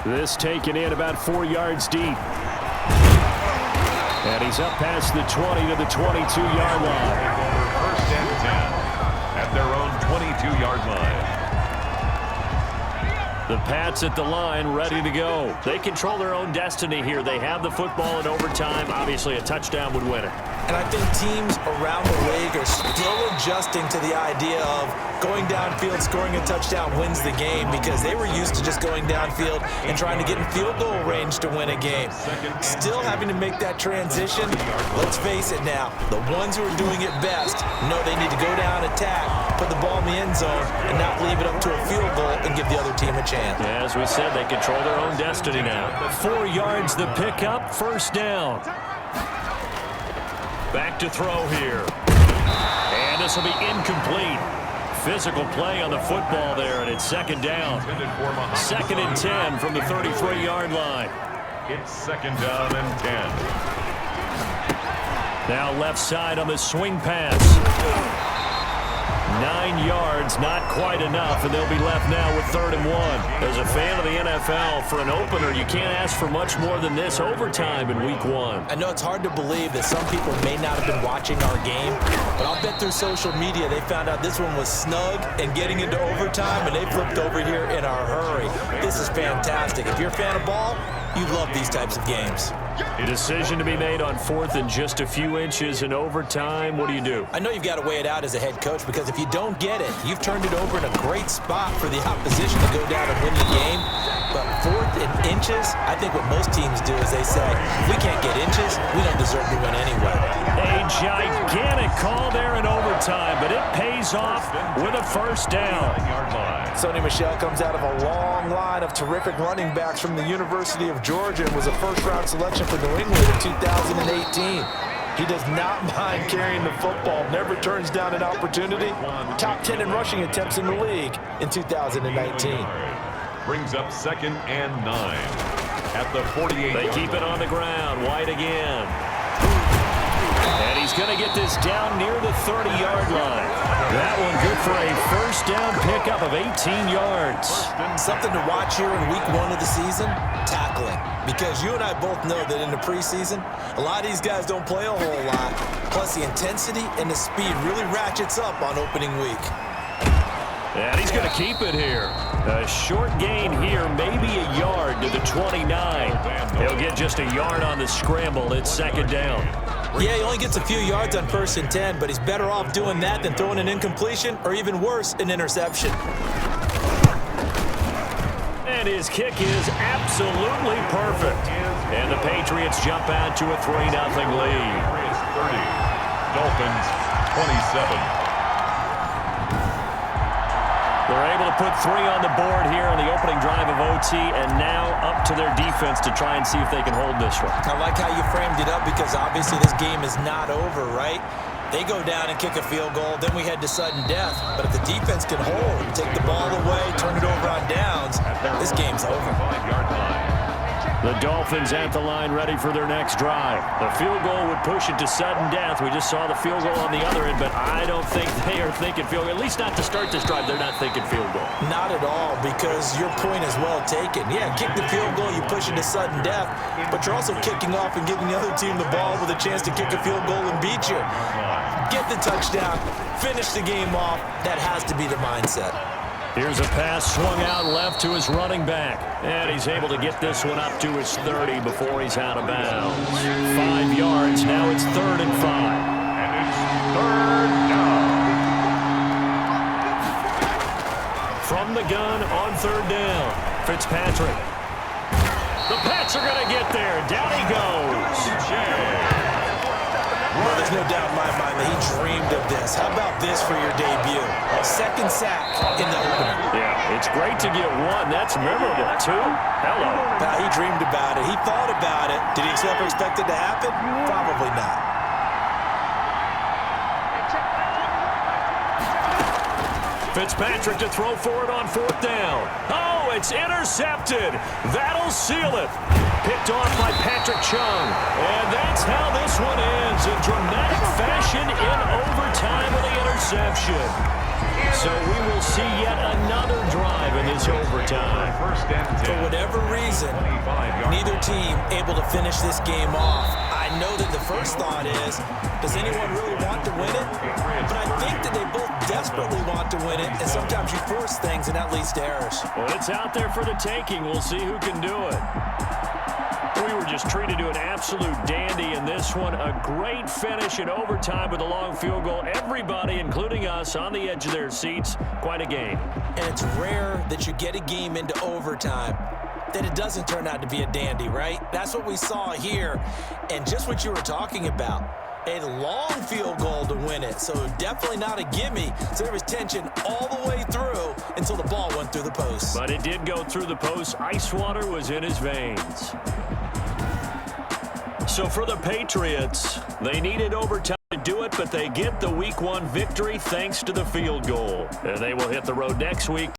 This taken in about 4 yards deep. And he's up past the 20 to the 22-yard line. First and 10 at their own 22-yard line. The Pats at the line, ready to go. They control their own destiny here. They have the football in overtime. Obviously, a touchdown would win it. And I think teams around the league are still adjusting to the idea of going downfield, scoring a touchdown wins the game, because they were used to just going downfield and trying to get in field goal range to win a game. Still having to make that transition. Let's face it now, the ones who are doing it best know they need to go down, attack, put the ball in the end zone, and not leave it up to a field goal and give the other team a chance. Yeah, as we said, they control their own destiny now. 4 yards the pickup, first down. Back to throw here. And this will be incomplete. Physical play on the football there, and it's second down. Second and 10 from the 33-yard line. It's second down and 10. Now left side on the swing pass. 9 yards, not quite enough, and they'll be left now with 3rd and 1. As a fan of the NFL, for an opener, you can't ask for much more than this overtime in Week 1. I know it's hard to believe that some people may not have been watching our game, but I'll bet through social media they found out this one was snug and getting into overtime, and they flipped over here in a hurry. This is fantastic. If you're a fan of ball, you love these types of games. A decision to be made on 4th and just a few inches in overtime. What do you do? I know you've got to weigh it out as a head coach, because if you don't get it, you've turned it over in a great spot for the opposition to go down and win the game. But 4th and inches, I think what most teams do is they say, if we can't get inches, we don't deserve to win anyway. A gigantic call there in overtime, but it pays off with a first down. Sonny Michel comes out of a long line of terrific running backs from the University of Georgia and was a first-round selection for New England in 2018. He does not mind carrying the football, never turns down an opportunity. Top 10 in rushing attempts in the league in 2019. Brings up second and 9 at the 48. They keep it on the ground. White again. And he's going to get this down near the 30-yard line. That one good for a first down pickup of 18 yards. Something to watch here in Week 1 of the season, tackling. Because you and I both know that in the preseason, a lot of these guys don't play a whole lot. Plus, the intensity and the speed really ratchets up on opening week. And he's going to keep it here. A short gain here, maybe a yard to the 29. He'll get just a yard on the scramble. It's second down. Yeah, he only gets a few yards on 1st and 10, but he's better off doing that than throwing an incompletion or even worse, an interception. And his kick is absolutely perfect. And the Patriots jump out to a 3-0 lead. 30. Dolphins 27. They're able to put 3 on the board here on the opening drive of OT, and now up to their defense to try and see if they can hold this one. I like how you framed it up, because obviously this game is not over, right? They go down and kick a field goal, then we head to sudden death. But if the defense can hold, take the ball away, turn it over on downs, this game's over. 5-yard line. The Dolphins at the line ready for their next drive. The field goal would push it to sudden death. We just saw the field goal on the other end, but I don't think they are thinking field goal. At least not to start this drive. They're not thinking field goal. Not at all, because your point is well taken. Yeah, kick the field goal, you push it to sudden death, but you're also kicking off and giving the other team the ball with a chance to kick a field goal and beat you. Get the touchdown, finish the game off. That has to be the mindset. Here's a pass swung out left to his running back. And he's able to get this one up to his 30 before he's out of bounds. 5 yards. Now it's 3rd and 5. And it's 3rd down. From the gun on 3rd down. Fitzpatrick. The Pats are going to get there. Down he goes. Well, there's no doubt in my mind that he dreamed of this. How about this for your debut? Second sack in the opener. Yeah, it's great to get 1. That's memorable. 2? Hello. He dreamed about it. He thought about it. Did he ever expect it to happen? Probably not. Fitzpatrick to throw for it on 4th down. Oh, it's intercepted. That'll seal it. Picked off by Patrick Chung. And that's how this one ends in dramatic fashion in overtime with the interception. So we will see yet another drive in this overtime. First and 10. For whatever reason, 25 yards. neither team able to finish this game off. I know that the first thought is, does anyone really want to win it? But I think that they both desperately want to win it, and sometimes you force things, and that leads to errors. Well, it's out there for the taking. We'll see who can do it. We were just treated to an absolute dandy in this one. A great finish in overtime with a long field goal. Everybody, including us, on the edge of their seats. Quite a game. And it's rare that you get a game into overtime that it doesn't turn out to be a dandy, right? That's what we saw here. And just what you were talking about, a long field goal to win it. So definitely not a gimme. So there was tension all the way through until the ball went through the post. But it did go through the post. Ice water was in his veins. So for the Patriots, they needed overtime to do it, but they get the Week 1 victory thanks to the field goal. And they will hit the road next week.